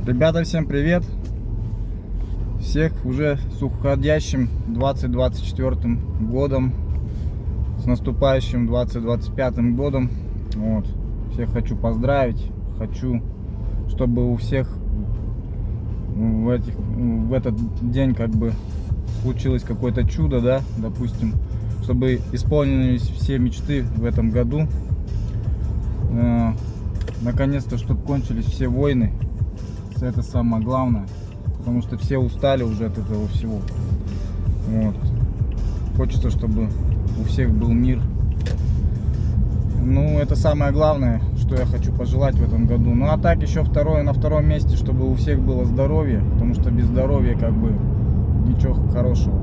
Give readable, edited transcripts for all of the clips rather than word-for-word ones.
Ребята, всем привет! Всех уже с уходящим 2024 годом, с наступающим 2025 годом. Вот. Всех хочу поздравить. Хочу, чтобы у всех в этот день как бы случилось какое-то чудо, да, допустим, чтобы исполнились все мечты в этом году. Наконец-то, чтобы кончились все войны. Это самое главное, потому что все устали уже от этого всего. Вот. Хочется, чтобы у всех был мир. Ну, это самое главное, что я хочу пожелать в этом году. Ну, а так еще на втором месте, чтобы у всех было здоровье, потому что без здоровья как бы ничего хорошего.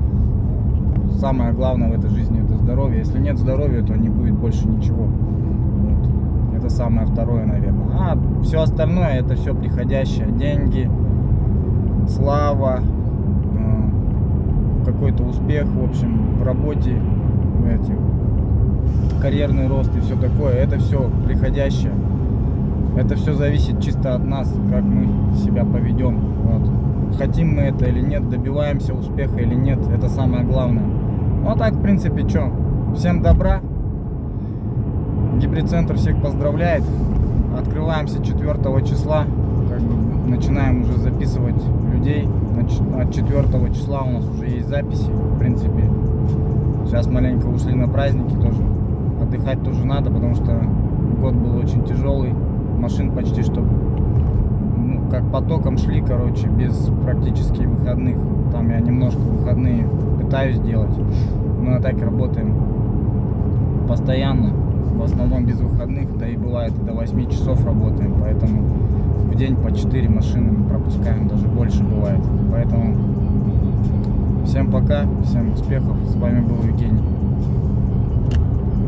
Самое главное в этой жизни — это здоровье. Если нет здоровья, то не будет больше ничего. Вот. Это самое второе, наверное. А все остальное — это все приходящее. Деньги, слава, какой-то успех, в общем, в работе, карьерный рост и все такое. Это все приходящее. Это все зависит чисто от нас, как мы себя поведем. Вот. Хотим мы это или нет, добиваемся успеха или нет, это самое главное. Ну а так, в принципе, что? Всем добра. Гибрид-центр всех поздравляет. Открываемся 4 числа. Как бы начинаем уже записывать людей. От 4 числа у нас уже есть записи. В принципе, сейчас маленько ушли на праздники тоже. Отдыхать тоже надо, потому что год был очень тяжелый. Машин почти что как потоком шли, короче, без практически выходных. Там я немножко выходные пытаюсь делать. Но а так работаем постоянно. В основном без выходных, да и бывает и до 8 часов работаем, поэтому в день по 4 машины мы пропускаем, даже больше бывает. Поэтому всем пока, всем успехов, с вами был Евгений.